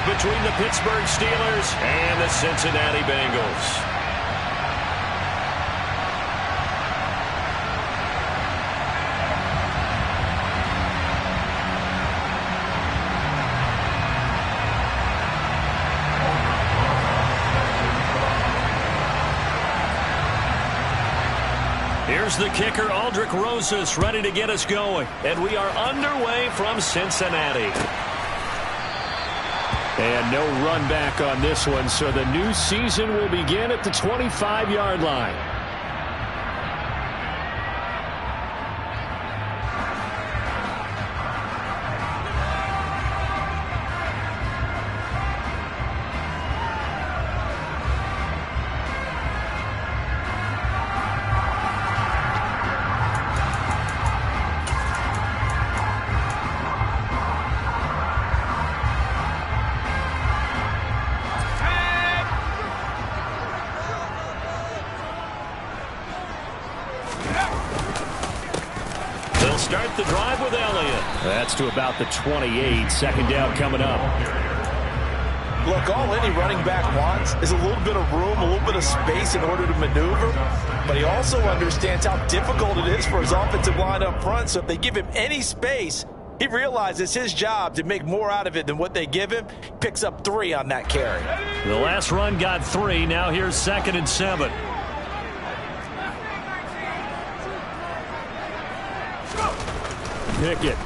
between the Pittsburgh Steelers and the Cincinnati Bengals. Here's the kicker, Aldrick Rosas, ready to get us going. And we are underway from Cincinnati. And no run back on this one, so the new season will begin at the 25-yard line. Start the drive with Elliott. That's to about the 28. Second down coming up. Look, all any running back wants is a little bit of room, a little bit of space in order to maneuver. But he also understands how difficult it is for his offensive line up front. So if they give him any space, he realizes it's his job to make more out of it than what they give him. Picks up 3 on that carry. The last run got 3. Now here's 2nd and 7. Pickett.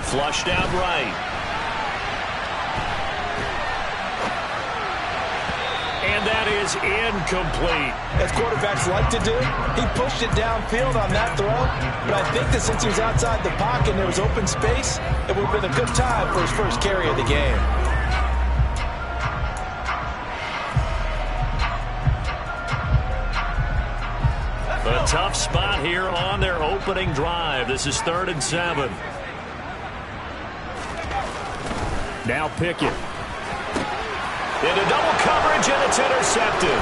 Flushed out right. And that is incomplete. As quarterbacks like to do, he pushed it downfield on that throw. But I think that since he was outside the pocket and there was open space, it would have been a good time for his first carry of the game. A tough spot here on their opening drive. This is 3rd and 7. Now Pickett. Into double coverage, and it's intercepted.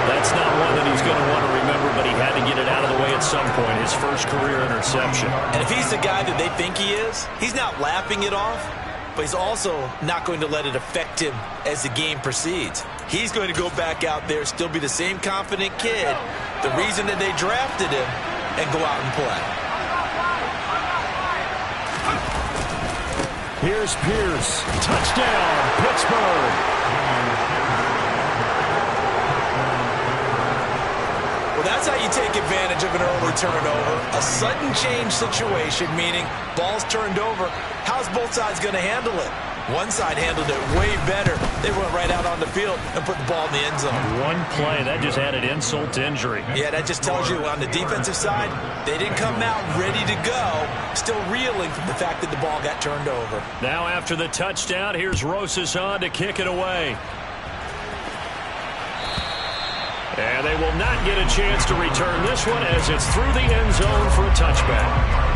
That's not one that he's going to want to remember, but he had to get it out of the way at some point. His first career interception. And if he's the guy that they think he is, he's not laughing it off, but he's also not going to let it affect him as the game proceeds. He's going to go back out there, still be the same confident kid, the reason that they drafted him, and go out and play. Here's Pierce. Touchdown, Pittsburgh. Well, that's how you take advantage of an early turnover. A sudden change situation, meaning ball's turned over. How's both sides going to handle it? One side handled it way better. They went right out on the field and put the ball in the end zone. One play, that just added insult to injury. Yeah, that just tells you on the defensive side, they didn't come out ready to go, still reeling from the fact that the ball got turned over. Now after the touchdown, here's Rosas on to kick it away. And they will not get a chance to return this one as it's through the end zone for a touchback.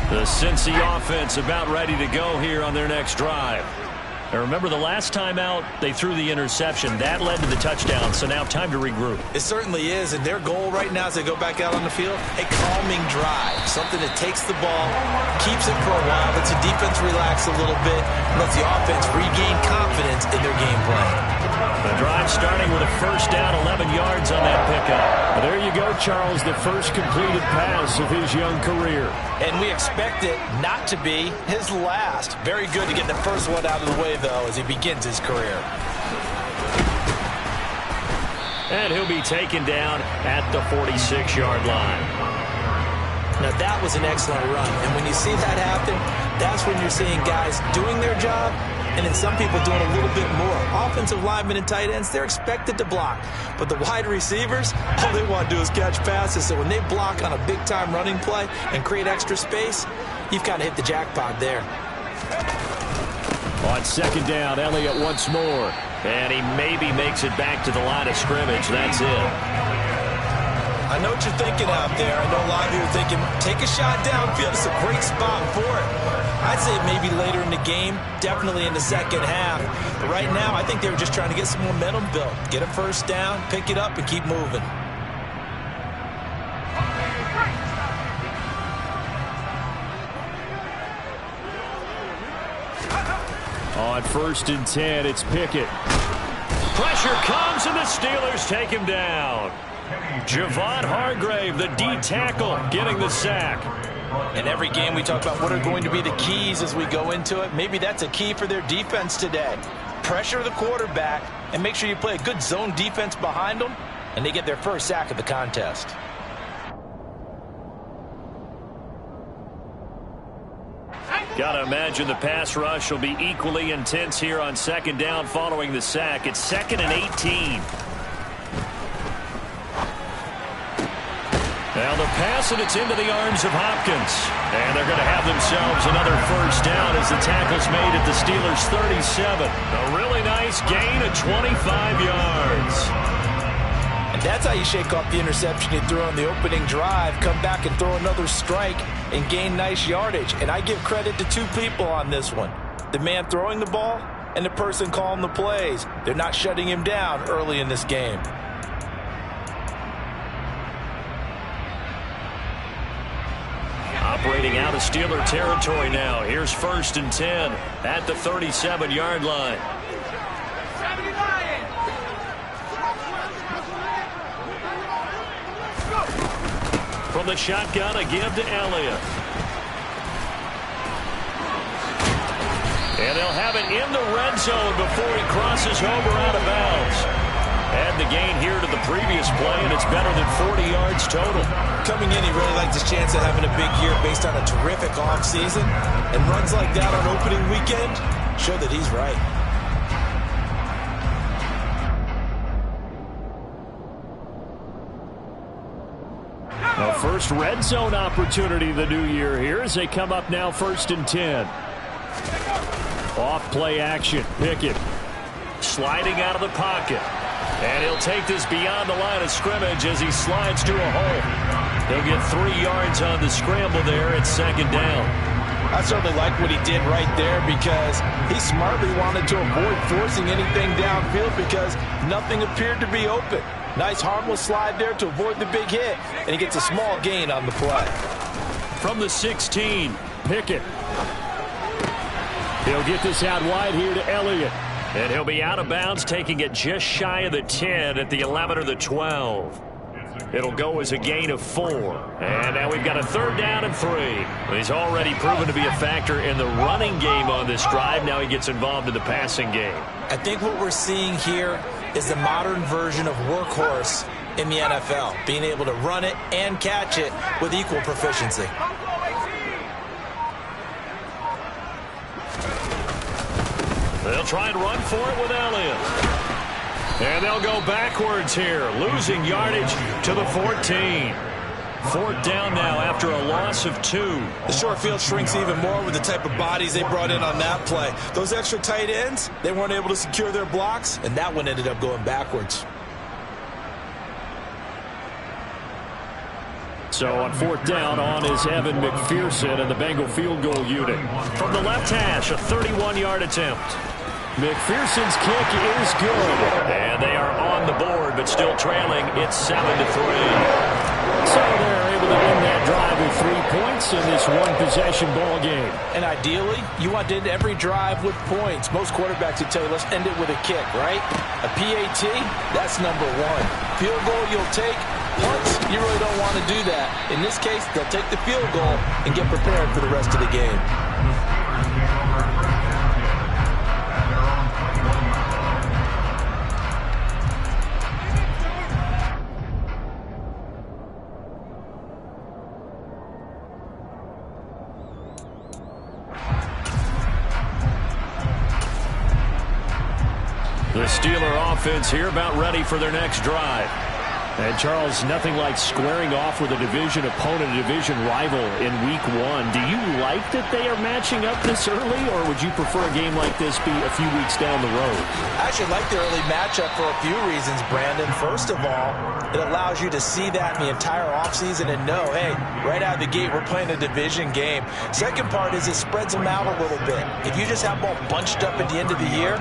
The Cincy offense about ready to go here on their next drive. Now remember, the last time out, they threw the interception. That led to the touchdown, so now time to regroup. It certainly is, and their goal right now as they go back out on the field, a calming drive, something that takes the ball, keeps it for a while, lets the defense relax a little bit, and lets the offense regain confidence in their game plan. The drive starting with a first down, 11 yards on that pickup. Well, there you go, Charles, the first completed pass of his young career. And we expect it not to be his last. Very good to get the first one out of the way, though, as he begins his career. And he'll be taken down at the 46-yard line. Now, that was an excellent run. And when you see that happen, that's when you're seeing guys doing their job, and then some people doing a little bit more. Offensive linemen and tight ends, they're expected to block. But the wide receivers, all they want to do is catch passes. So when they block on a big-time running play and create extra space, you've kind of hit the jackpot there. On second down, Elliott once more. And he maybe makes it back to the line of scrimmage. That's it. know what you're thinking out there. I know a lot of you are thinking, take a shot downfield. It's a great spot for it. I'd say maybe later in the game, definitely in the second half. But right now, I think they were just trying to get some momentum built. Get a first down, pick it up, and keep moving. On 1st and 10, it's Pickett. Pressure comes, and the Steelers take him down. Javon Hargrave, the D tackle, getting the sack. In every game, we talk about what are going to be the keys as we go into it. Maybe that's a key for their defense today. Pressure the quarterback and make sure you play a good zone defense behind them, and they get their first sack of the contest. Gotta imagine the pass rush will be equally intense here on 2nd down following the sack. It's 2nd and 18. Now the pass, and it's into the arms of Hopkins. And they're going to have themselves another first down as the tackle's made at the Steelers' 37. A really nice gain of 25 yards. And that's how you shake off the interception you threw on the opening drive, come back and throw another strike and gain nice yardage. And I give credit to two people on this one. The man throwing the ball and the person calling the plays. They're not shutting him down early in this game. Operating out of Steeler territory now. Here's 1st and 10 at the 37-yard line. From the shotgun, a give to Elliott. And they'll have it in the red zone before he crosses over out of bounds. Add the gain here to the previous play, and it's better than 40 yards total. Coming in, he really likes his chance of having a big year based on a terrific offseason. And runs like that on opening weekend show that he's right. A first red zone opportunity the new year here as they come up now 1st and 10. Off play action. Pickett Sliding out of the pocket. And he'll take this beyond the line of scrimmage as he slides to a hole. He'll get 3 yards on the scramble there at 2nd down. I certainly like what he did right there because he smartly wanted to avoid forcing anything downfield because nothing appeared to be open. Nice harmless slide there to avoid the big hit, and he gets a small gain on the play. From the 16, Pickett. He'll get this out wide here to Elliott. and he'll be out of bounds, taking it just shy of the 10 at the 11 or the 12. It'll go as a gain of 4. And now we've got a 3rd down and 3. He's already proven to be a factor in the running game on this drive. Now he gets involved in the passing game. I think what we're seeing here is the modern version of workhorse in the NFL, being able to run it and catch it with equal proficiency. They'll try and run for it with Elliott. And they'll go backwards here, losing yardage to the 14. 4th down now after a loss of 2. The short field shrinks even more with the type of bodies they brought in on that play. Those extra tight ends, they weren't able to secure their blocks, and that one ended up going backwards. So on 4th down, on is Evan McPherson and the Bengal field goal unit. From the left hash, a 31-yard attempt. McPherson's kick is good. And they are on the board, but still trailing. It's 7-3. So they're able to win that drive with 3 points in this one-possession ball game. And ideally, you want to end every drive with points. Most quarterbacks would tell you, let's end it with a kick, right? A PAT, that's number 1. Field goal you'll take. Punts, you really don't want to do that. In this case, they'll take the field goal and get prepared for the rest of the game. The Steeler offense here about ready for their next drive. And, Charles, nothing like squaring off with a division opponent, a division rival in Week 1. Do you like that they are matching up this early, or would you prefer a game like this be a few weeks down the road? I actually like the early matchup for a few reasons, Brandon. First of all, it allows you to see that in the entire offseason and know, hey, right out of the gate, we're playing a division game. Second part is it spreads them out a little bit. If you just have them all bunched up at the end of the year,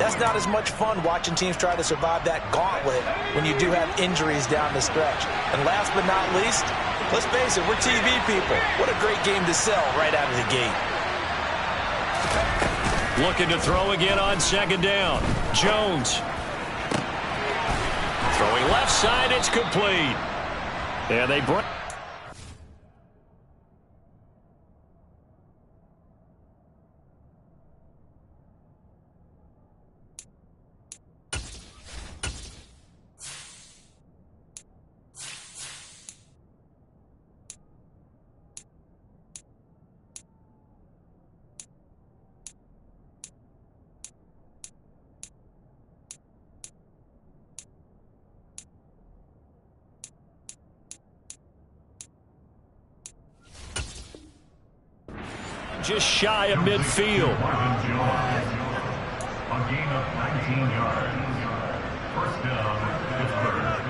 that's not as much fun watching teams try to survive that gauntlet when you do have injuries down the stretch. And last but not least, let's face it, we're TV people. What a great game to sell right out of the gate. Looking to throw again on second down. Jones. Throwing left side, it's complete. And they break. Just shy of midfield. A gain of 19 yards. First down, Pittsburgh.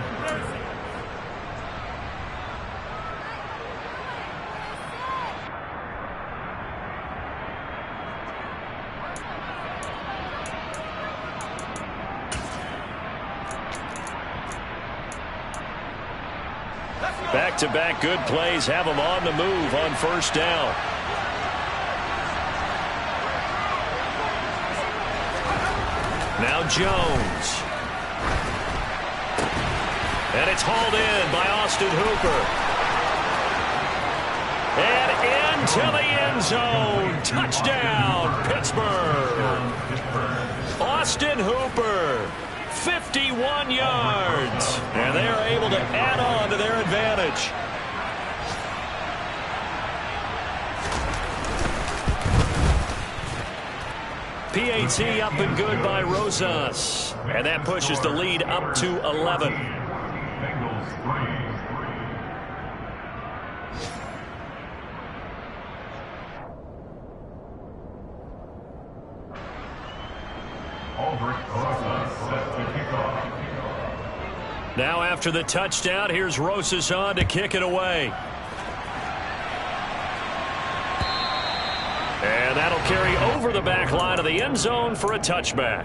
Back-to-back good plays have them on the move on first down. Now Jones. And it's hauled in by Austin Hooper. And into the end zone. Touchdown, Pittsburgh. Austin Hooper, 51 yards. And they are able to add on to their advantage. PAT up and good by Rosas. And that pushes the lead up to 11. Now after the touchdown, here's Rosas on to kick it away. And that'll carry over the back line of the end zone for a touchback.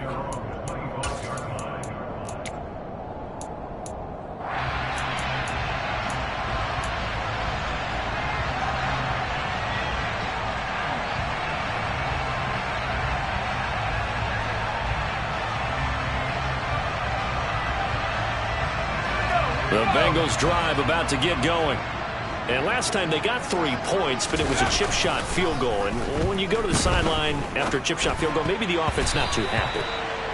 The Bengals drive about to get going. And last time they got 3 points, but it was a chip shot field goal. And when you go to the sideline after a chip shot field goal, maybe the offense not too happy.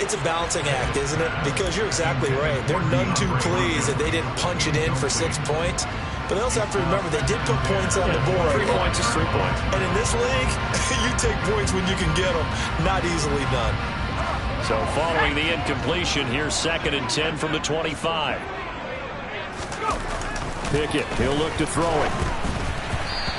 It's a balancing act, isn't it? Because you're exactly right. They're none too pleased that they didn't punch it in for 6 points. But they also have to remember they did put points on the board. 3 points is 3 points. And in this league, you take points when you can get them. Not easily done. So following the incompletion, here's 2nd and 10 from the 25. Pickett, he'll look to throw it.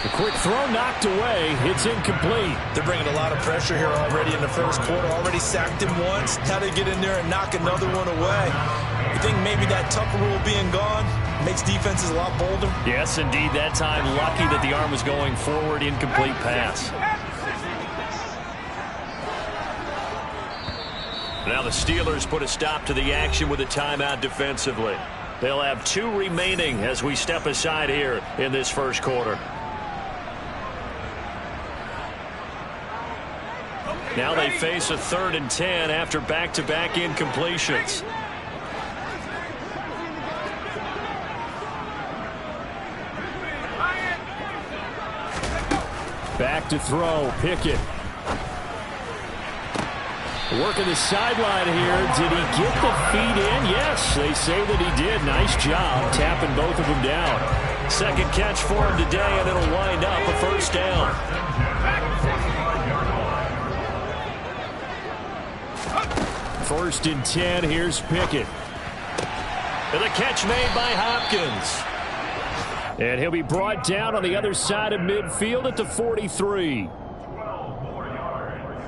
The quick throw knocked away. It's incomplete. They're bringing a lot of pressure here already in the first quarter. Already sacked him once. How they get in there and knock another one away. You think maybe that Tucker rule being gone makes defenses a lot bolder? Yes, indeed. That time, lucky that the arm was going forward. Incomplete pass. Now the Steelers put a stop to the action with a timeout defensively. They'll have 2 remaining as we step aside here in this first quarter. Now they face a 3rd and 10 after back-to-back incompletions. Back to throw, Pickett. Working the sideline here. Did he get the feet in? Yes, they say that he did. Nice job tapping both of them down. 2nd catch for him today, and it'll wind up a first down. First and 10, here's Pickett. And the catch made by Hopkins. And he'll be brought down on the other side of midfield at the 43. 12 more yards.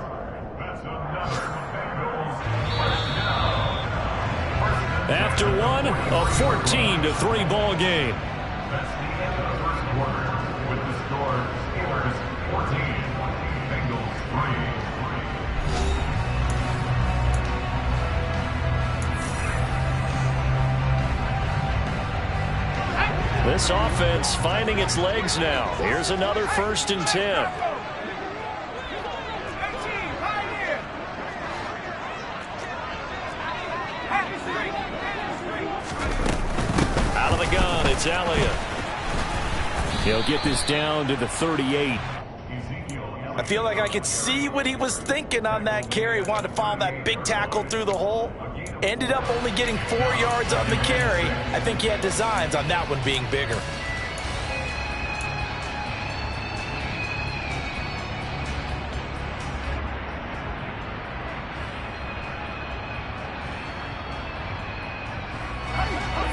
That's another Bengals first down. After one, a 14-3 ball game. That's the end of the first quarter with the score Steelers 14, Bengals 3. This offense finding its legs now. Here's another 1st and 10. Out of the gun, it's Elliott. He'll get this down to the 38. I feel like I could see what he was thinking on that carry. Wanted to follow that big tackle through the hole. Ended up only getting 4 yards on the carry. I think he had designs on that one being bigger.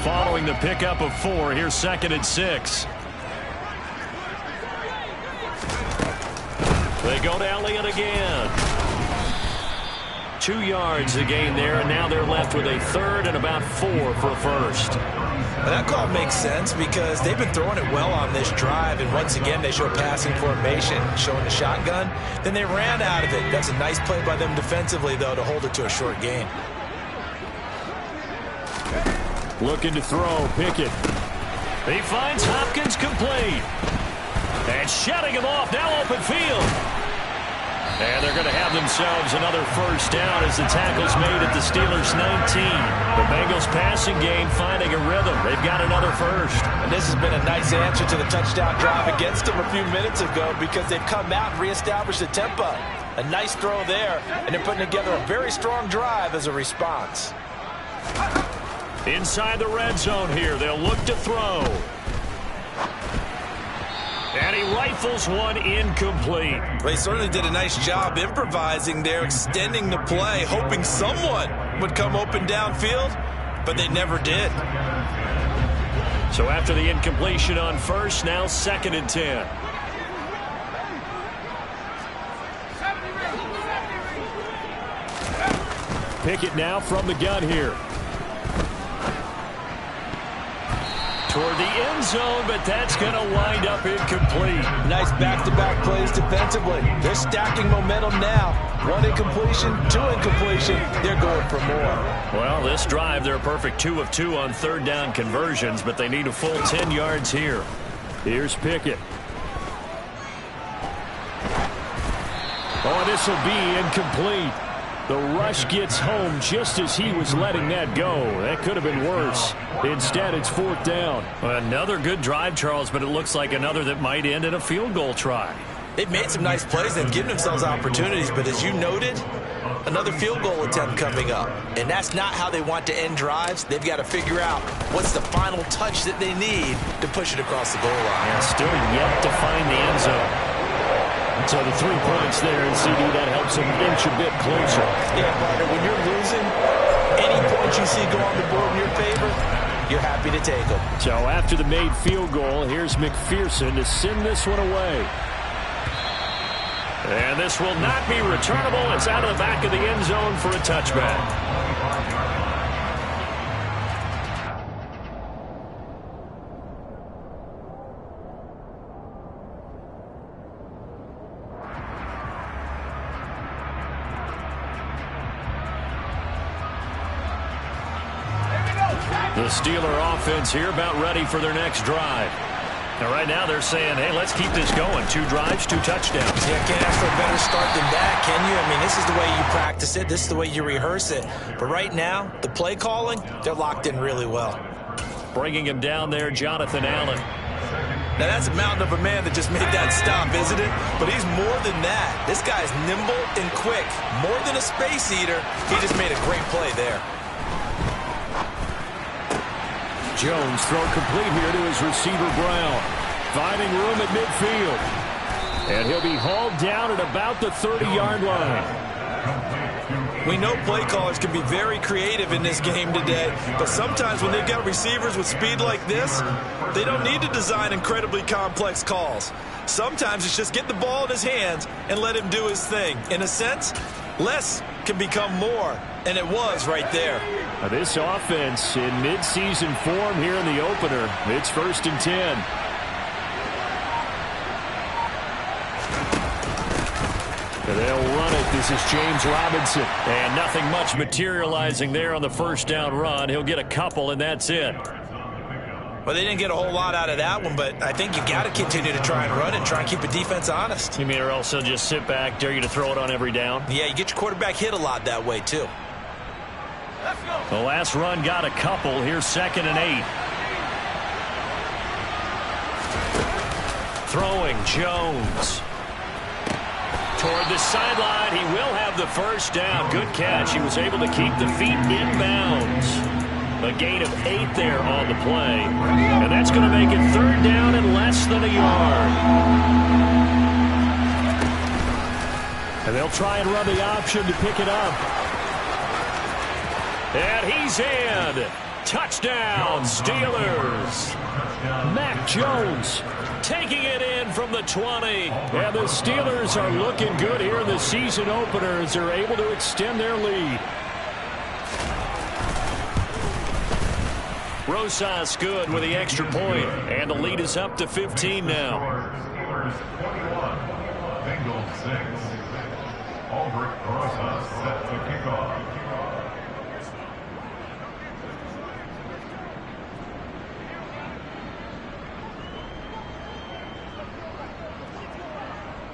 Following the pickup of 4, here's 2nd and 6. They go to Elliott again. 2 yards the gain there, and now they're left with a 3rd and about 4 for a first. And that call makes sense because they've been throwing it well on this drive, and once again they show passing formation, showing the shotgun. Then they ran out of it. That's a nice play by them defensively, though, to hold it to a short gain. Looking to throw, Pickett. He finds Hopkins complete. And shutting him off, now open field. And they're going to have themselves another first down as the tackle's made at the Steelers' 19. The Bengals passing game finding a rhythm. They've got another first. And this has been a nice answer to the touchdown drive against them a few minutes ago because they've come out and reestablished the tempo. A nice throw there, and they're putting together a very strong drive as a response. Inside the red zone here, they'll look to throw. And he rifles one incomplete. They certainly did a nice job improvising there, extending the play, hoping someone would come open downfield, but they never did. So after the incompletion on first, now 2nd and 10. Pickett now from the gun here. Toward the end zone, but that's going to wind up incomplete. Nice back-to-back plays defensively. They're stacking momentum now. 1 incompletion, 2 incompletion. They're going for more. Well, this drive, they're a perfect 2 of 2 on 3rd down conversions, but they need a full 10 yards here. Here's Pickett. Oh, this will be incomplete. The rush gets home just as he was letting that go. That could have been worse. Instead, it's 4th down. Another good drive, Charles, but it looks like another that might end in a field goal try. They've made some nice plays. They've given themselves opportunities, but as you noted, another field goal attempt coming up. And that's not how they want to end drives. They've got to figure out what's the final touch that they need to push it across the goal line. Yeah, still yet to find the end zone. So the 3 points there, and CD, that helps them inch a bit closer. Yeah, partner, when you're losing, any points you see go on the board in your favor, you're happy to take them. So after the made field goal, here's McPherson to send this one away. And this will not be returnable. It's out of the back of the end zone for a touchback. The Steeler offense here about ready for their next drive. Now, right now they're saying, hey, let's keep this going. 2 drives, 2 touchdowns. Yeah, can't ask for a better start than that, can you? I mean, this is the way you practice it. This is the way you rehearse it. But right now, the play calling, they're locked in really well. Bringing him down there, Jonathan Allen. Now, that's a mountain of a man that just made that stop, isn't it? But he's more than that. This guy's nimble and quick. More than a space eater. He just made a great play there. Jones throw complete here to his receiver, Brown. Finding room at midfield. And he'll be hauled down at about the 30-yard line. We know play callers can be very creative in this game today, but sometimes when they've got receivers with speed like this, they don't need to design incredibly complex calls. Sometimes it's just get the ball in his hands and let him do his thing. In a sense, less can become more, and it was right there. Now this offense in midseason form here in the opener. It's 1st and 10. They'll run it. This is James Robinson. And nothing much materializing there on the first down run. He'll get a couple, and that's it. Well, they didn't get a whole lot out of that one, but I think you got to continue to try and run and try and keep the defense honest. You mean or else they'll just sit back, dare you to throw it on every down? Yeah, you get your quarterback hit a lot that way, too. The last run got a couple. Here's 2nd and 8. Throwing Jones. Toward the sideline, he will have the first down. Good catch. He was able to keep the feet inbounds. A gain of 8 there on the play. And that's going to make it 3rd down and less than a yard. And they'll try and run the option to pick it up. And he's in. Touchdown, Steelers. Mac Jones taking it in from the 20. And the Steelers are looking good here in the season opener as they're able to extend their lead. Rosas good with the extra point, and the lead is up to 15 now. Steelers 21, Bengals 6. Aldrich Rosas set the kickoff.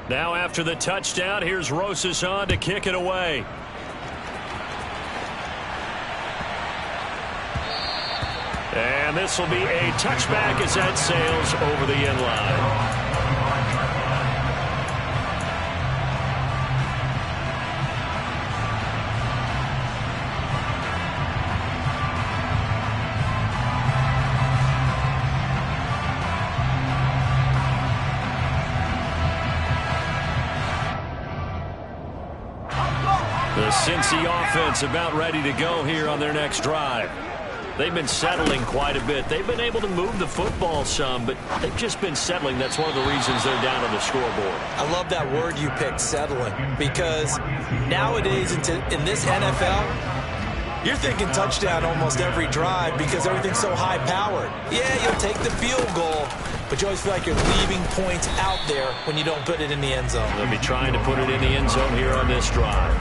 Now after the touchdown, here's Rosas on to kick it away. And this will be a touchback as that sails over the end line. The Cincy offense about ready to go here on their next drive. They've been settling quite a bit. They've been able to move the football some, but they've just been settling. That's one of the reasons they're down on the scoreboard. I love that word you picked, settling, because nowadays in this NFL, you're thinking touchdown almost every drive because everything's so high-powered. Yeah, you'll take the field goal, but you always feel like you're leaving points out there when you don't put it in the end zone. They'll be trying to put it in the end zone here on this drive.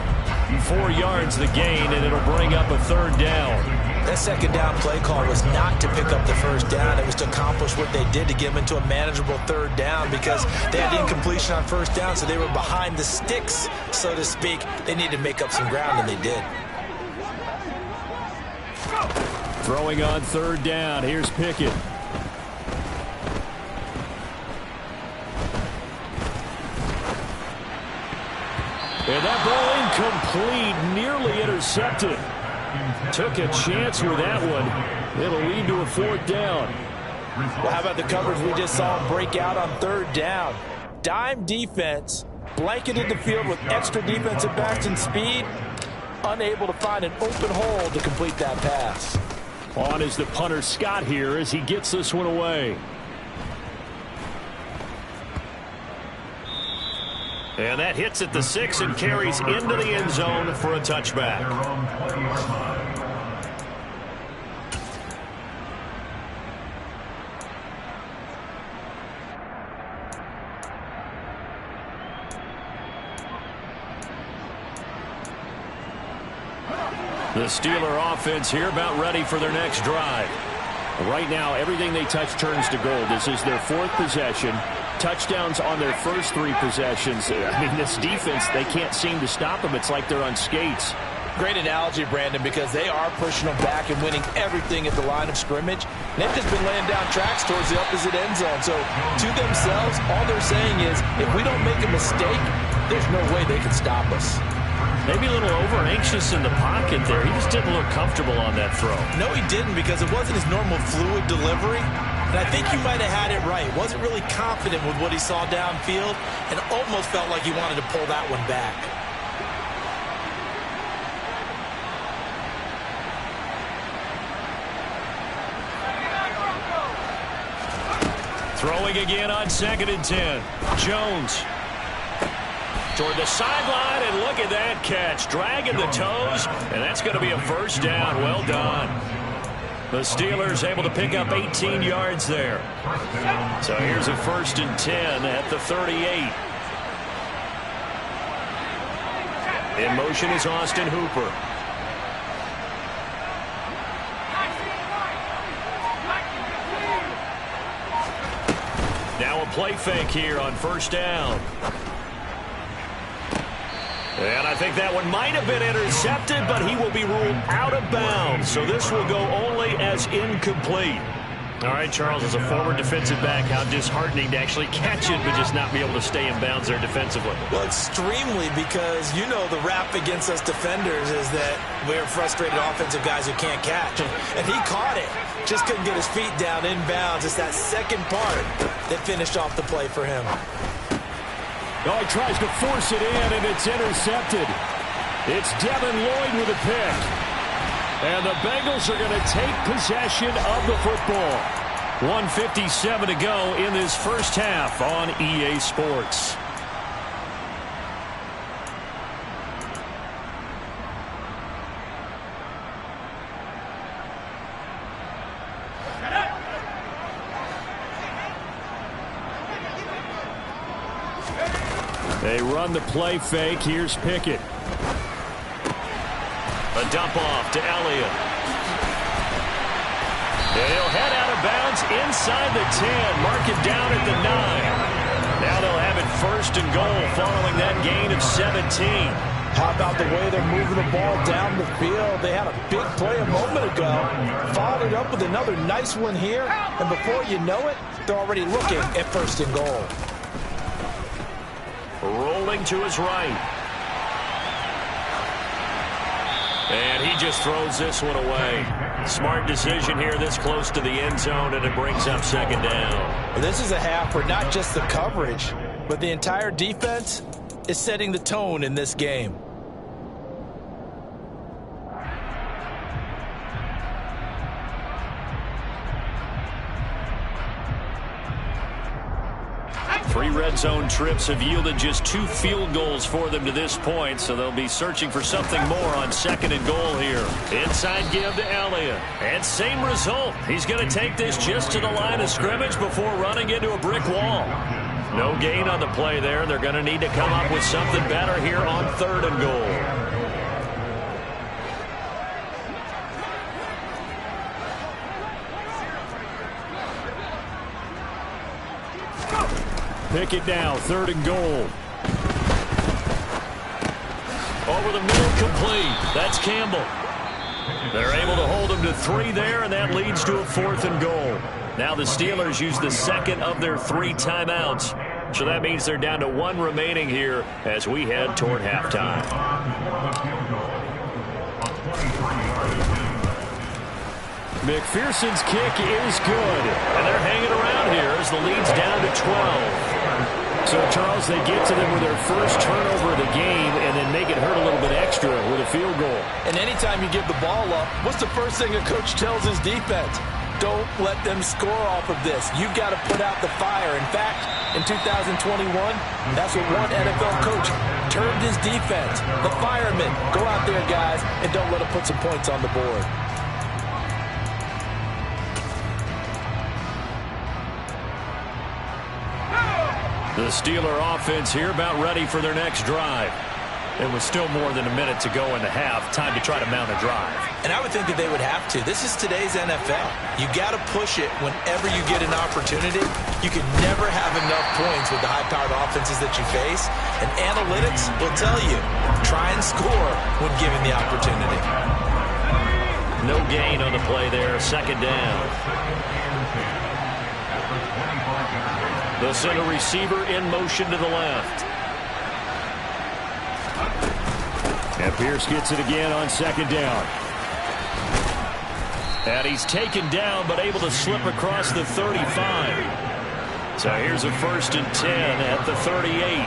4 yards the gain, and it'll bring up a 3rd down. That 2nd down play call was not to pick up the 1st down. It was to accomplish what they did to get them into a manageable 3rd down because they had incompletion on 1st down, so they were behind the sticks, so to speak. They needed to make up some ground, and they did. Throwing on 3rd down. Here's Pickett. And that ball incomplete, nearly intercepted. Took a chance with that one. It'll lead to a 4th down. Well, how about the coverage we just saw him break out on 3rd down? Dime defense, blanketed the field with extra defensive backs and speed, unable to find an open hole to complete that pass. On is the punter Scott here as he gets this one away. And that hits at the 6 and carries into the end zone for a touchback. The Steeler offense here about ready for their next drive. Right now, everything they touch turns to gold. This is their 4th possession. Touchdowns on their first 3 possessions. I mean, this defense, they can't seem to stop them. It's like they're on skates. Great analogy, Brandon, because they are pushing them back and winning everything at the line of scrimmage. And they've just been laying down tracks towards the opposite end zone. So to themselves, all they're saying is, if we don't make a mistake, there's no way they can stop us. Maybe a little over-anxious in the pocket there. He just didn't look comfortable on that throw. No, he didn't, because it wasn't his normal fluid delivery. And I think you might have had it right. Wasn't really confident with what he saw downfield and almost felt like he wanted to pull that one back. Throwing again on 2nd and 10. Jones toward the sideline, and look at that catch. Dragging the toes, and that's going to be a first down. Well done. The Steelers able to pick up 18 yards there. So here's a 1st and 10 at the 38. In motion is Austin Hooper. Now a play fake here on 1st down. And I think that one might have been intercepted, but he will be ruled out of bounds. So this will go only as incomplete. All right, Charles, as a former defensive back, how disheartening to actually catch it, but just not be able to stay in bounds there defensively. Well, extremely, because you know the rap against us defenders is that we're frustrated offensive guys who can't catch. And he caught it. Just couldn't get his feet down in bounds. It's that second part that finished off the play for him. Oh, he tries to force it in, and it's intercepted. It's Devin Lloyd with a pick. And the Bengals are going to take possession of the football. 1:57 to go in this first half on EA Sports. They run the play fake. Here's Pickett. A dump off to Elliott. They'll head out of bounds inside the 10. Mark it down at the 9. Now they'll have it 1st and goal following that gain of 17. How about the way they're moving the ball down the field? They had a big play a moment ago. Followed it up with another nice one here. And before you know it, they're already looking at 1st and goal. Rolling to his right. And he just throws this one away. Smart decision here this close to the end zone, and it brings up 2nd down. This is a half where not just the coverage, but the entire defense is setting the tone in this game. Three red zone trips have yielded just 2 field goals for them to this point, so they'll be searching for something more on 2nd and goal here. Inside give to Elliott. And same result. He's going to take this just to the line of scrimmage before running into a brick wall. No gain on the play there. They're going to need to come up with something better here on 3rd and goal. Pick it now, 3rd and goal. Over the middle, complete. That's Campbell. They're able to hold him to 3 there, and that leads to a 4th and goal. Now the Steelers use the 2nd of their 3 timeouts. So that means they're down to 1 remaining here as we head toward halftime. McPherson's kick is good. And they're hanging around here as the lead's down to 12. So, Charles, they get to them with their first turnover of the game and then make it hurt a little bit extra with a field goal. And anytime you give the ball up, what's the first thing a coach tells his defense? Don't let them score off of this. You've got to put out the fire. In fact, in 2021, that's what one NFL coach termed his defense. The firemen. Go out there, guys, and don't let them put some points on the board. The Steeler offense here about ready for their next drive. It was still more than a minute to go in the half. Time to try to mount a drive. And I would think that they would have to. This is today's NFL. You got to push it whenever you get an opportunity. You can never have enough points with the high-powered offenses that you face. And analytics will tell you, try and score when given the opportunity. No gain on the play there. 2nd down. The center receiver in motion to the left. And Pierce gets it again on 2nd down. And he's taken down but able to slip across the 35. So here's a 1st and 10 at the 38.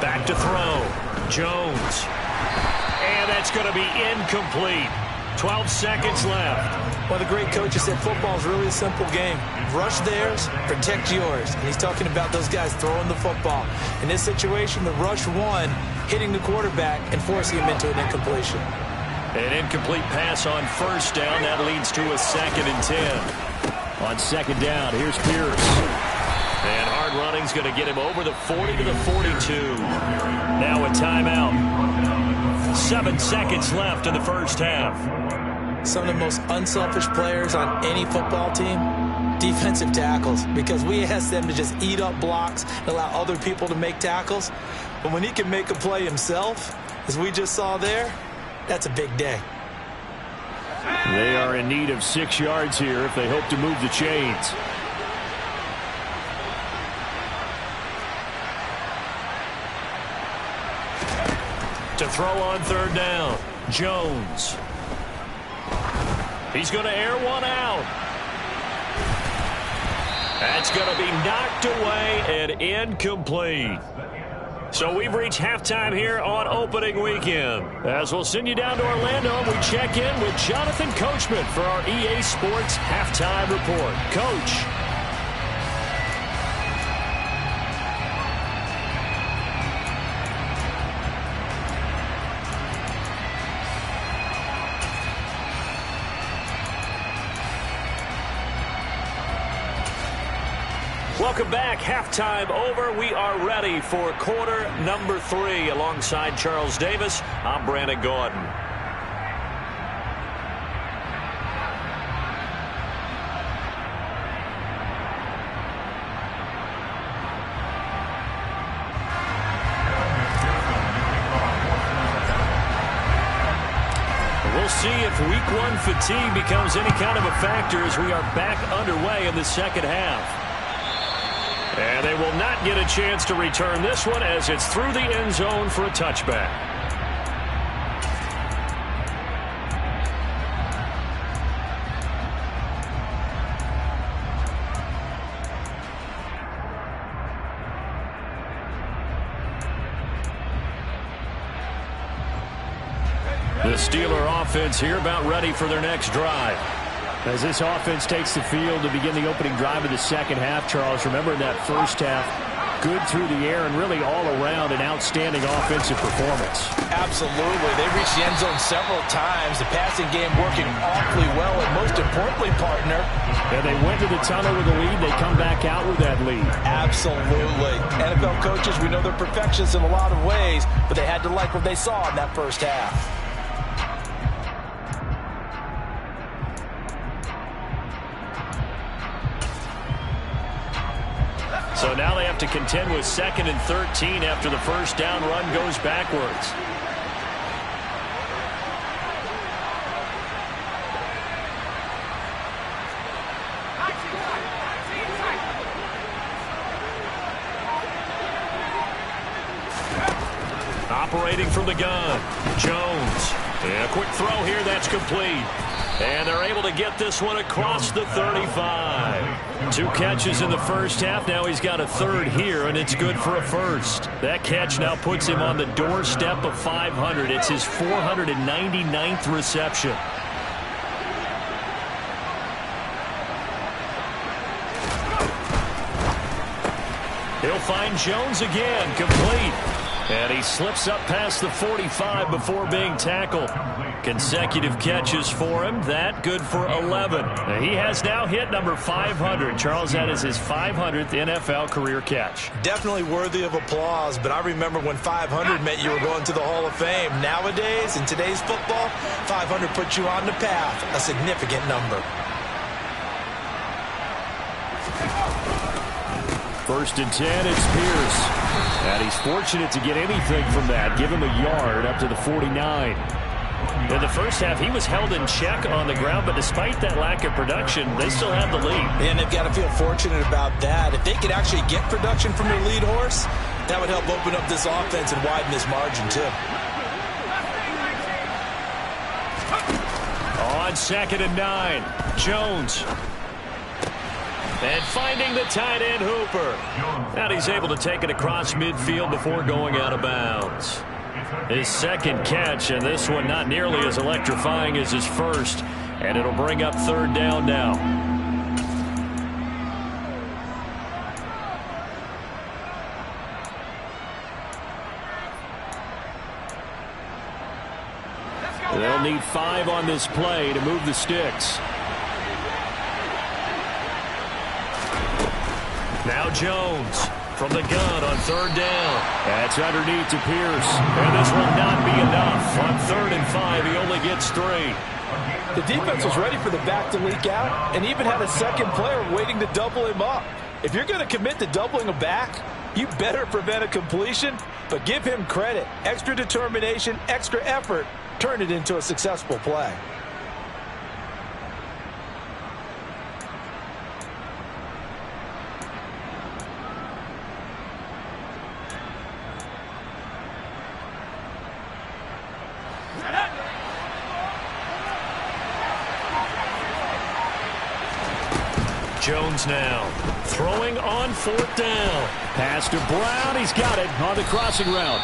Back to throw. Jones. And that's going to be incomplete. 12 seconds left. One of the great coaches said football is really a simple game. Rush theirs, protect yours. And he's talking about those guys throwing the football. In this situation, the rush one, hitting the quarterback and forcing him into an incompletion. An incomplete pass on first down. That leads to a 2nd and 10. On second down, here's Pierce. And hard running's going to get him over the 40 to the 42. Now a timeout. 7 seconds left in the first half. Some of the most unselfish players on any football team, defensive tackles, because we ask them to just eat up blocks and allow other people to make tackles. But when he can make a play himself, as we just saw there, that's a big day. They are in need of 6 yards here if they hope to move the chains. To throw on third down, Jones. He's going to air one out. That's going to be knocked away and incomplete. So we've reached halftime here on opening weekend. As we'll send you down to Orlando, and we check in with Jonathan Coachman for our EA Sports Halftime Report. Coach. Welcome back. Halftime over. We are ready for quarter number 3. Alongside Charles Davis, I'm Brandon Gaudin. We'll see if week 1 fatigue becomes any kind of a factor as we are back underway in the second half. And they will not get a chance to return this one as it's through the end zone for a touchback. The Steeler offense here about ready for their next drive. As this offense takes the field to begin the opening drive of the second half, Charles, remember in that first half, good through the air and really all around an outstanding offensive performance. Absolutely. They reached the end zone several times. The passing game working awfully well, and most importantly, partner. And they went to the tunnel with a lead. They come back out with that lead. Absolutely. NFL coaches, we know they're perfectionists in a lot of ways, but they had to like what they saw in that first half. So now they have to contend with 2nd and 13 after the first down run goes backwards. Operating from the gun, Jones. And a quick throw here, that's complete. And they're able to get this one across the 35. 2 catches in the first half. Now he's got a 3rd here, and it's good for a 1st. That catch now puts him on the doorstep of 500. It's his 499th reception. He'll find Jones again, complete. And he slips up past the 45 before being tackled. Consecutive catches for him. That good for 11. He has now hit number 500. Charles, that is his 500th NFL career catch. Definitely worthy of applause, but I remember when 500 meant you were going to the Hall of Fame. Nowadays, in today's football, 500 puts you on the path, a significant number. 1st and 10, it's Pierce. And he's fortunate to get anything from that. Give him a yard up to the 49. In the first half, he was held in check on the ground, but despite that lack of production, they still have the lead. And they've got to feel fortunate about that. If they could actually get production from their lead horse, that would help open up this offense and widen this margin, too. On 2nd and 9, Jones. And finding the tight end, Hooper. And he's able to take it across midfield before going out of bounds. His 2nd catch, and this one not nearly as electrifying as his first. And it'll bring up third down now. They'll need 5 on this play to move the sticks. Now Jones from the gun on third down. That's underneath to Pierce. And this will not be enough. On 3rd and 5, he only gets 3. The defense was ready for the back to leak out and even had a second player waiting to double him up. If you're going to commit to doubling a back, you better prevent a completion, but give him credit. Extra determination, extra effort, turn it into a successful play. Jones now throwing on 4th down. Pass to Brown. He's got it on the crossing route.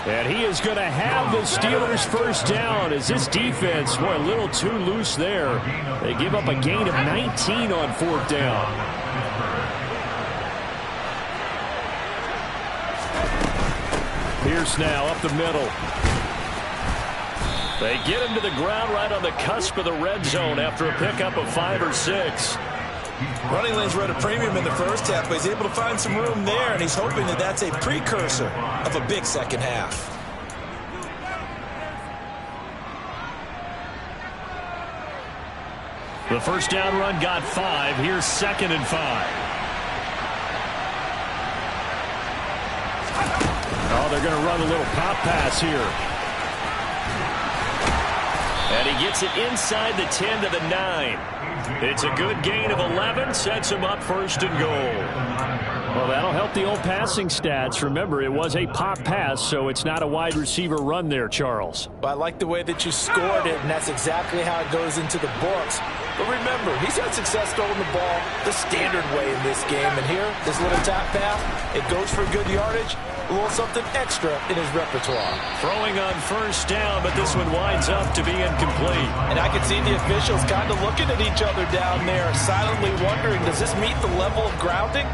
And he is going to have the Steelers first down as this defense, boy, a little too loose there. They give up a gain of 19 on 4th down. Pierce now up the middle. They get him to the ground right on the cusp of the red zone after a pickup of 5 or 6. Running lanes were at a premium in the first half, but he's able to find some room there, and he's hoping that that's a precursor of a big second half. The first down run got 5. Here's 2nd and 5. Oh, they're going to run a little pop pass here. And he gets it inside the 10 to the 9. It's a good gain of 11, sets him up 1st and goal. Well, that'll help the old passing stats. Remember, it was a pop pass, so it's not a wide receiver run there, Charles. Well, I like the way that you scored it, and that's exactly how it goes into the books. But remember, he's had success throwing the ball the standard way in this game. And here, this little tap pass, it goes for good yardage, a little something extra in his repertoire. Throwing on 1st down, but this one winds up to be incomplete. And I can see the officials kind of looking at each other down there, silently wondering, does this meet the level of grounding?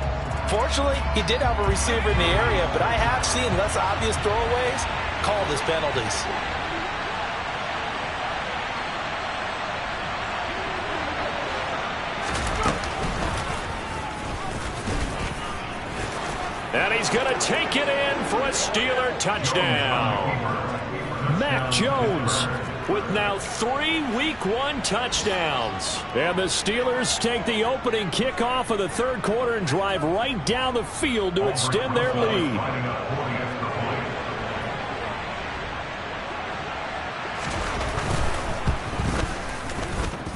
Fortunately, he did have a receiver in the area, but I have seen less obvious throwaways called as penalties. And he's going to take it in for a Steeler touchdown. Mac Jones with now 3 Week 1 touchdowns. And the Steelers take the opening kickoff of the 3rd quarter and drive right down the field to extend their lead.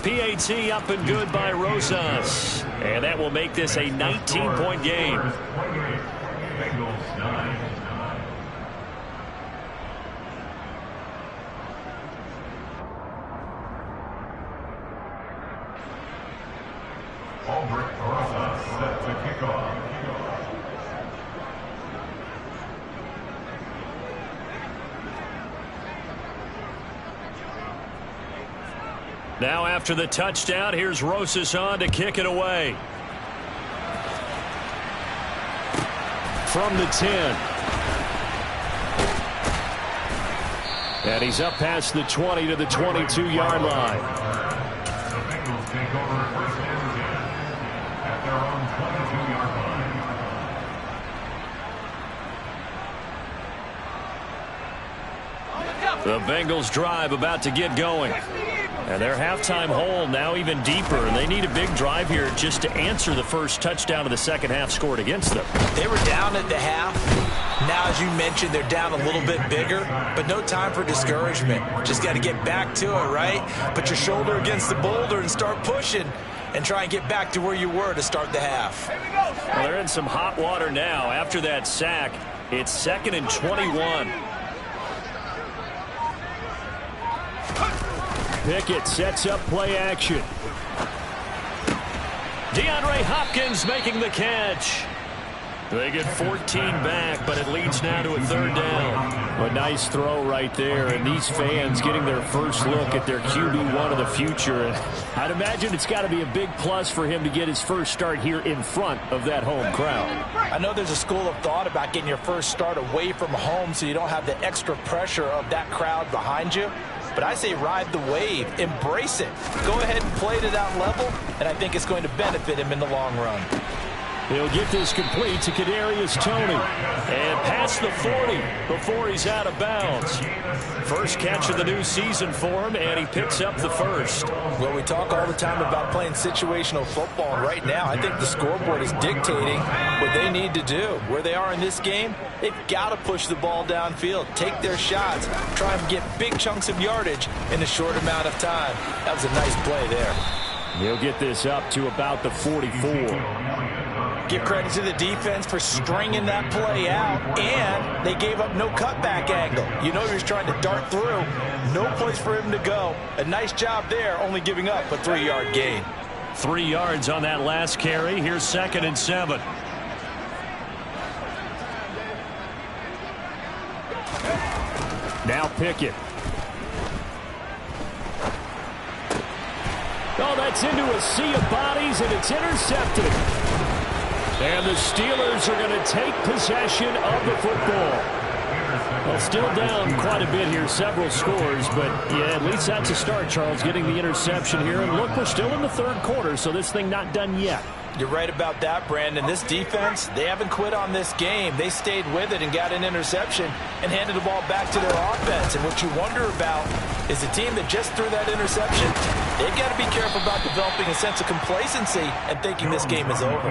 PAT up and good by Rosas. And that will make this a 19-point game. Bengals 9. Aldrich Rosas set to kick off. Now after the touchdown, here's Rosas on to kick it away. From the 10. And he's up past the 20 to the 22-yard line. The Bengals take over 1st and 10 at their own 22-yard line. The Bengals drive about to get going. And their halftime hole now even deeper. And they need a big drive here just to answer the first touchdown of the second half scored against them. They were down at the half. Now, as you mentioned, they're down a little bit bigger, but no time for discouragement. Just got to get back to it, right? Put your shoulder against the boulder and start pushing and try and get back to where you were to start the half. Well, they're in some hot water now. After that sack, it's 2nd and 21. Pickett sets up play action. DeAndre Hopkins making the catch. They get 14 back, but it leads now to a third down. A nice throw right there, and these fans getting their first look at their QB1 of the future. I'd imagine it's got to be a big plus for him to get his first start here in front of that home crowd. I know there's a school of thought about getting your first start away from home so you don't have the extra pressure of that crowd behind you. But I say ride the wave, embrace it. Go ahead and play to that level, and I think it's going to benefit him in the long run. He'll get this complete to Kadarius Toney. And past the 40 before he's out of bounds. First catch of the new season for him, and he picks up the first. Well, we talk all the time about playing situational football, and right now I think the scoreboard is dictating what they need to do. Where they are in this game, they've got to push the ball downfield, take their shots, try and get big chunks of yardage in a short amount of time. That was a nice play there. He'll get this up to about the 44. Give credit to the defense for stringing that play out, and they gave up no cutback angle. You know he was trying to dart through. No place for him to go. A nice job there, only giving up a 3-yard gain. 3 yards on that last carry. Here's 2nd and 7. Now Pickett. Oh, that's into a sea of bodies, and it's intercepted. And the Steelers are going to take possession of the football. Well, still down quite a bit here, several scores, but yeah, at least that's a start, Charles, getting the interception here. And look, we're still in the third quarter, so this thing not done yet. You're right about that, Brandon. This defense, they haven't quit on this game. They stayed with it and got an interception and handed the ball back to their offense. And what you wonder about is a team that just threw that interception, they've got to be careful about developing a sense of complacency and thinking this game is over.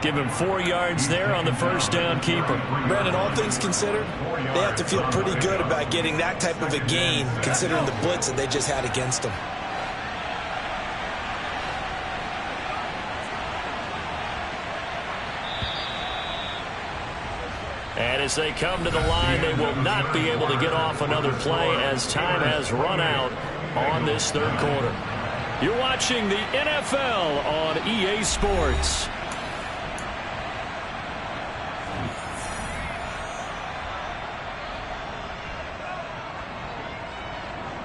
Give him 4 yards there on the first down keeper. Brandon, all things considered, they have to feel pretty good about getting that type of a gain considering the blitz that they just had against them. And as they come to the line, they will not be able to get off another play as time has run out on this third quarter. You're watching the NFL on EA Sports.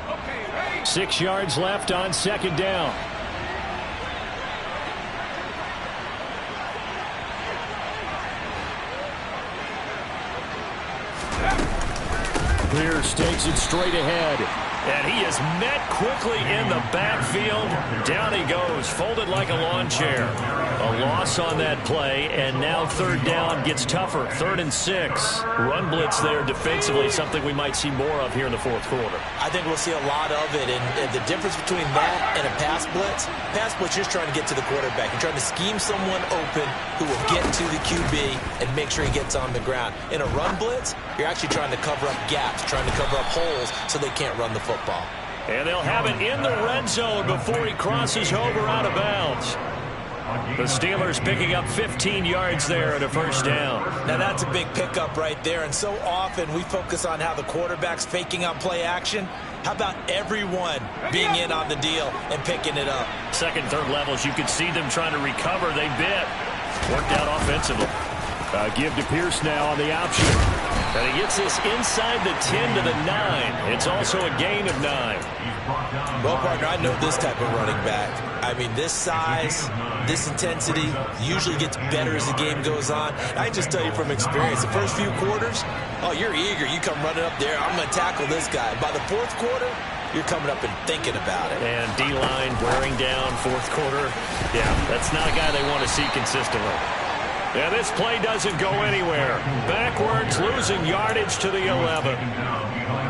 Okay, 6 yards left on 2nd down. Pierce takes it straight ahead. And he is met quickly in the backfield. Down he goes, folded like a lawn chair. A loss on that play, and now third down gets tougher. 3rd and 6. Run blitz there defensively, something we might see more of here in the fourth quarter. I think we'll see a lot of it, and the difference between that and a pass blitz, you're just trying to get to the quarterback. You're trying to scheme someone open who will get to the QB and make sure he gets on the ground. In a run blitz, you're actually trying to cover up gaps, trying to cover up holes so they can't run the football. And they'll have it in the red zone before he crosses over out of bounds. The Steelers picking up 15 yards there at a first down. Now that's a big pickup right there, and so often we focus on how the quarterback's faking out play action. How about everyone being in on the deal and picking it up? Second, third levels, you could see them trying to recover. They bit. Worked out offensively. Give to Pierce now on the option. And he gets this inside the 10 to the 9. It's also a gain of 9. Well, partner, I know this type of running back. I mean, this size, this intensity usually gets better as the game goes on. I just tell you from experience, the first few quarters, oh, you're eager. You come running up there. I'm going to tackle this guy. By the fourth quarter, you're coming up and thinking about it. And D-line wearing down fourth quarter. Yeah, that's not a guy they want to see consistently. Yeah, this play doesn't go anywhere. Backwards, losing yardage to the 11.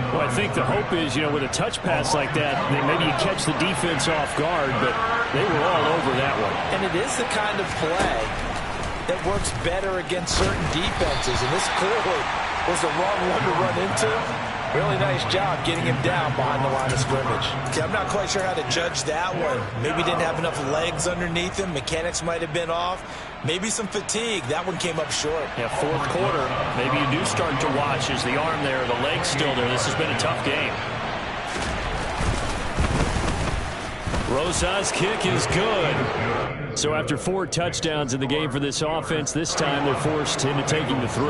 Well, I think the hope is, with a touch pass like that, maybe you catch the defense off guard, but they were all over that one. And it is the kind of play that works better against certain defenses, and this clearly was the wrong one to run into. Really nice job getting him down behind the line of scrimmage. Okay, I'm not quite sure how to judge that one. Maybe didn't have enough legs underneath him. Mechanics might have been off. Maybe some fatigue. That one came up short. Yeah, fourth quarter. Maybe you do start to watch. Is the arm there, the leg's still there? This has been a tough game. Rosas' kick is good. So after 4 touchdowns in the game for this offense, this time they're forced into taking the 3.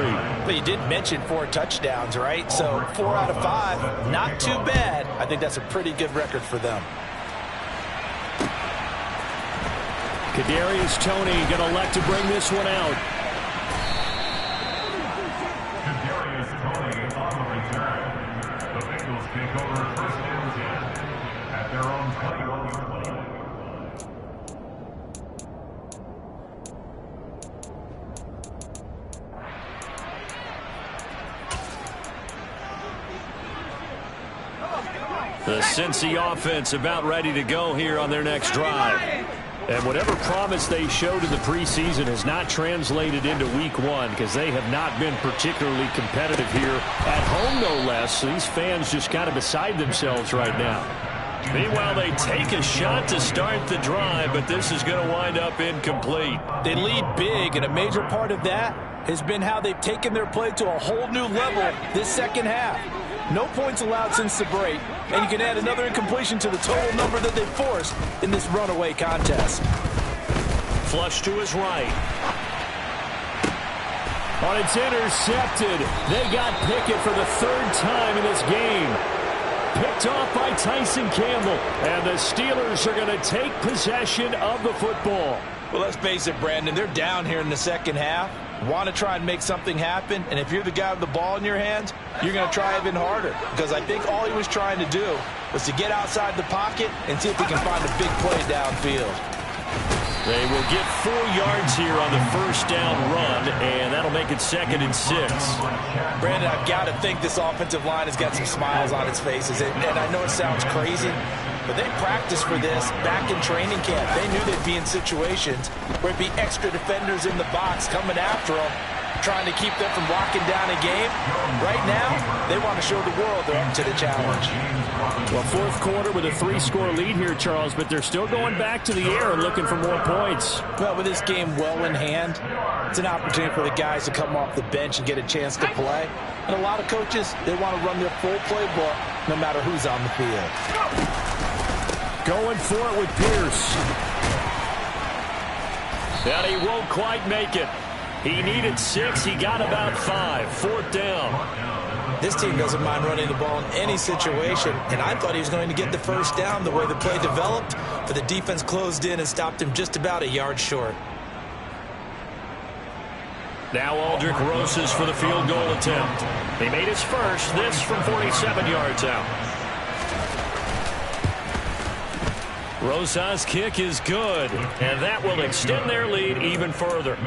But you did mention 4 touchdowns, right? So 4 out of 5, not too bad. I think that's a pretty good record for them. Kadarius Toney going to elect to bring this one out. Kadarius Toney on the return. The Bengals take over first and 10 at their own 21-20. The Cincy offense about ready to go here on their next drive. And whatever promise they showed in the preseason has not translated into week 1 because they have not been particularly competitive here at home, no less. These fans just kind of beside themselves right now. Meanwhile, they take a shot to start the drive, but this is going to wind up incomplete. They lead big, and a major part of that has been how they've taken their play to a whole new level this second half. No points allowed since the break, and you can add another incompletion to the total number that they forced in this runaway contest. Flush to his right. But it's intercepted. They got Pickett for the 3rd time in this game. Picked off by Tyson Campbell, and the Steelers are going to take possession of the football. Well, let's face it, Brandon, they're down here in the second half. Want to try and make something happen, and if you're the guy with the ball in your hands, you're going to try even harder, because I think all he was trying to do was to get outside the pocket and see if he can find a big play downfield. They will get 4 yards here on the first down run, and that'll make it 2nd and 6. Brandon, I've got to think this offensive line has got some smiles on its faces, and I know it sounds crazy, but they practiced for this back in training camp. They knew they'd be in situations where it'd be extra defenders in the box coming after them, trying to keep them from locking down a game. Right now, they want to show the world they're up to the challenge. Well, 4th quarter with a 3-score lead here, Charles, but they're still going back to the air and looking for more points. Well, with this game well in hand, it's an opportunity for the guys to come off the bench and get a chance to play. And a lot of coaches, they want to run their full playbook no matter who's on the field. Going for it with Pierce. And he won't quite make it. He needed 6. He got about 5. 4th down. This team doesn't mind running the ball in any situation, and I thought he was going to get the first down the way the play developed, but the defense closed in and stopped him just about a yard short. Now Aldrick Rosas for the field goal attempt. He made his first, this from 47 yards out. Rosas' kick is good, and that will extend their lead even further.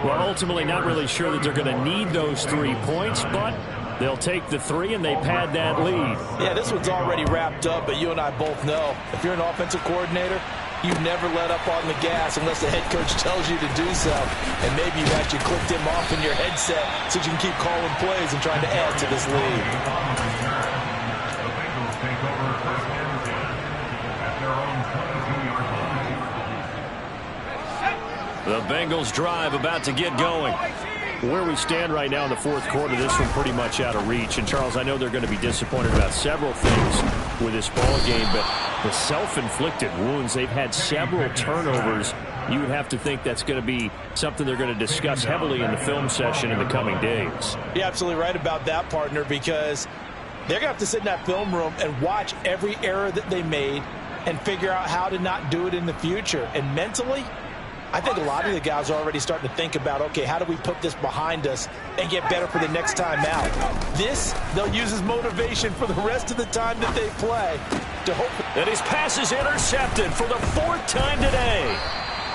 Well, ultimately not really sure that they're going to need those 3 points, but they'll take the 3 and they pad that lead. Yeah, this one's already wrapped up, but you and I both know if you're an offensive coordinator, you never let up on the gas unless the head coach tells you to do so. And maybe you've actually clicked him off in your headset so you can keep calling plays and trying to add to this lead. The Bengals take over first and 10 at their own 22-yard line. The Bengals drive about to get going. Where we stand right now in the 4th quarter, this one pretty much out of reach. And, Charles, I know they're going to be disappointed about several things with this ball game, but the self-inflicted wounds, they've had several turnovers. You would have to think that's going to be something they're going to discuss heavily in the film session in the coming days. You're absolutely right about that, partner, because they're going to have to sit in that film room and watch every error that they made and figure out how to not do it in the future. And mentally, I think a lot of the guys are already starting to think about, okay, how do we put this behind us and get better for the next time out? This, they'll use as motivation for the rest of the time that they play to hope. And his pass is intercepted for the 4th time today.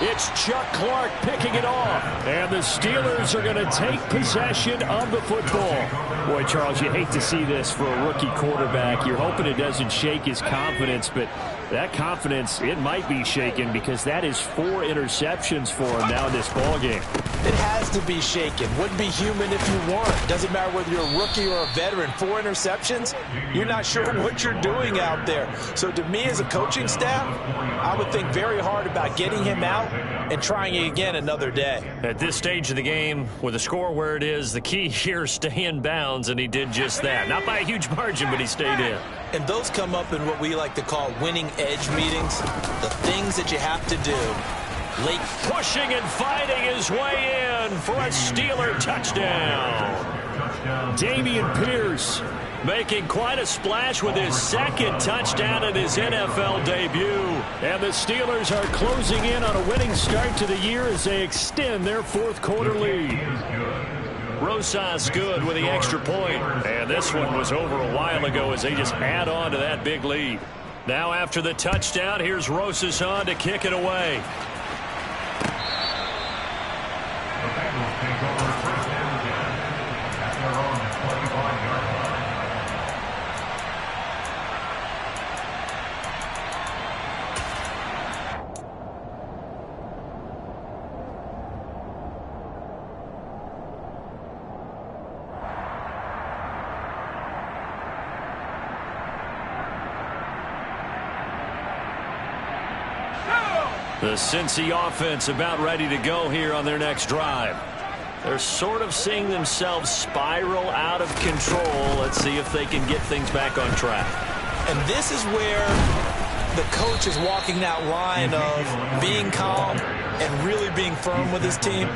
It's Chuck Clark picking it off. And the Steelers are going to take possession of the football. Boy, Charles, you hate to see this for a rookie quarterback. You're hoping it doesn't shake his confidence, but that confidence, it might be shaken because that is 4 interceptions for him now in this ballgame. It has to be shaken. Wouldn't be human if you weren't. Doesn't matter whether you're a rookie or a veteran. 4 interceptions, you're not sure what you're doing out there. So to me as a coaching staff, I would think very hard about getting him out and trying it again another day. At this stage of the game, with the score where it is, the key here is stay in bounds, and he did just that. Not by a huge margin, but he stayed in. And those come up in what we like to call winning edge meetings, the things that you have to do Late pushing and fighting his way in for a Steeler touchdown. Dameon Pierce making quite a splash with his second touchdown in his NFL debut. And the Steelers are closing in on a winning start to the year as they extend their fourth-quarter lead. Rosas good with the extra point. And this one was over a while ago as they just add on to that big lead. Now after the touchdown, here's Rosas on to kick it away. The Bengals take over first and 10 at their own 25-yard line. The Cincy offense about ready to go here on their next drive. They're sort of seeing themselves spiral out of control. Let's see if they can get things back on track. And this is where the coach is walking that line of being calm and really being firm with his team.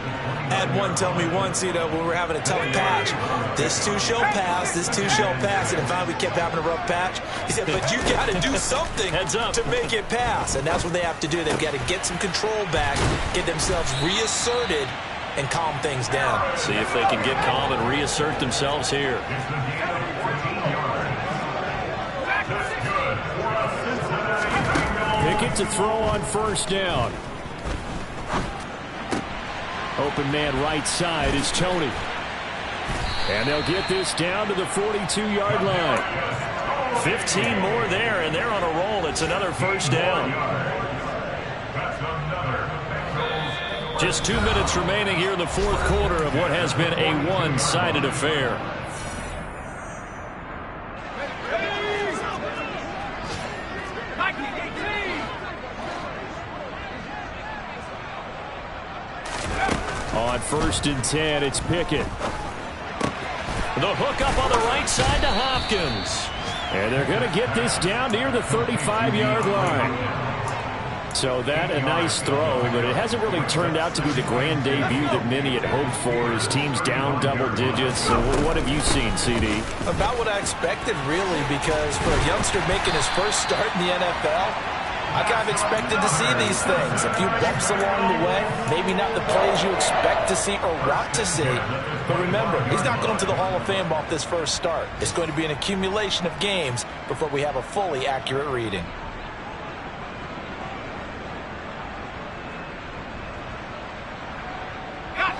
I had one tell me once, when we were having a tough patch, this too shall pass, this too shall pass. And finally we kept having a rough patch. He said, but you got to do something to make it pass. And that's what they have to do. They've got to get some control back, get themselves reasserted, and calm things down. See if they can get calm and reassert themselves here. Pickett to throw on first down. Open man right side is Tony. And they'll get this down to the 42-yard line. 15 more there, and they're on a roll. It's another first down. Just 2 minutes remaining here in the fourth quarter of what has been a one-sided affair. On first and 10, it's Pickett. The hook up on the right side to Hopkins. And they're going to get this down near the 35-yard line. So that a nice throw, but it hasn't really turned out to be the grand debut that many had hoped for. His team's down double digits. So what have you seen, CD? About what I expected, really, because for a youngster making his first start in the NFL, I kind of expected to see these things. A few bumps along the way, maybe not the plays you expect to see or want to see. But remember, he's not going to the Hall of Fame off this first start. It's going to be an accumulation of games before we have a fully accurate reading.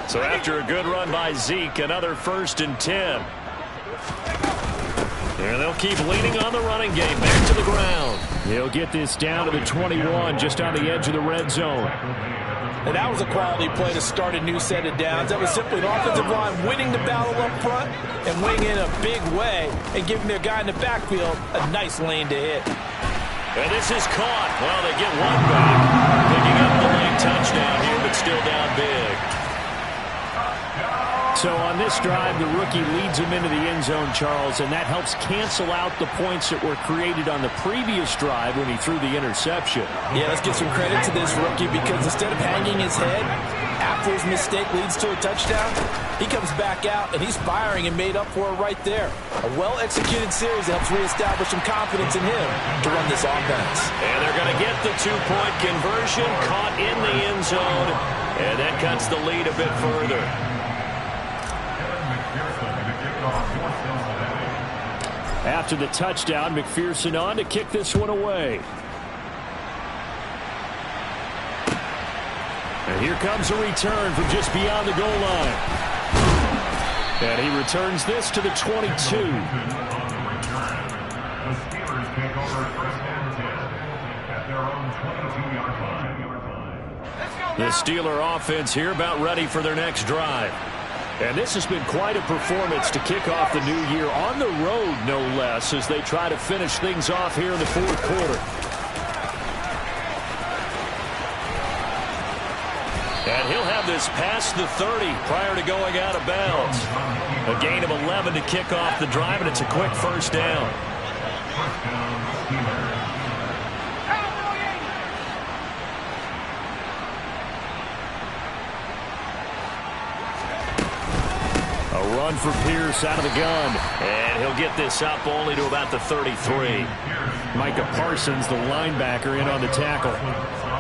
So after a good run by Zeke, another first and 10. And they'll keep leaning on the running game. Back to the ground. He'll get this down to the 21, just on the edge of the red zone. And that was a quality play to start a new set of downs. That was simply an offensive line winning the battle up front and winning in a big way and giving their guy in the backfield a nice lane to hit. And this is caught. Well, they get one back. Picking up the late touchdown here, but still down big. So on this drive, the rookie leads him into the end zone, Charles, and that helps cancel out the points that were created on the previous drive when he threw the interception. Yeah, let's give some credit to this rookie because instead of hanging his head after his mistake leads to a touchdown, he comes back out and he's firing and made up for it right there. A well-executed series helps reestablish some confidence in him to run this offense. And they're going to get the two-point conversion, caught in the end zone, and that cuts the lead a bit further. After the touchdown, McPherson on to kick this one away. And here comes a return from just beyond the goal line. And he returns this to the 22. The Steelers take over first and 10 at their own 22-yard line. The Steeler offense here about ready for their next drive. And this has been quite a performance to kick off the new year on the road, no less, as they try to finish things off here in the fourth quarter. And he'll have this past the 30 prior to going out of bounds. A gain of 11 to kick off the drive, and it's a quick first down. First down, Steelers. A run for Pierce out of the gun. And he'll get this up only to about the 33. Micah Parsons, the linebacker, in on the tackle.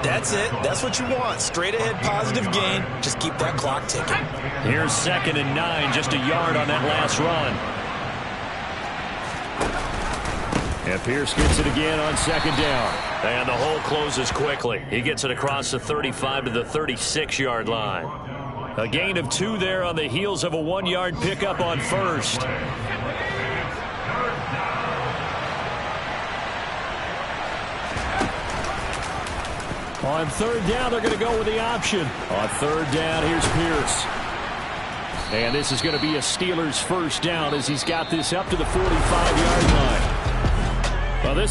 That's it. That's what you want. Straight ahead, positive gain. Just keep that clock ticking. Here's 2nd and 9, just a yard on that last run. And Pierce gets it again on 2nd down. And the hole closes quickly. He gets it across the 35 to the 36-yard line. A gain of 2 there on the heels of a 1-yard pickup on 1st. On 3rd down, they're going to go with the option. On 3rd down, here's Pierce. And this is going to be a Steelers 1st down as he's got this up to the 45-yard line.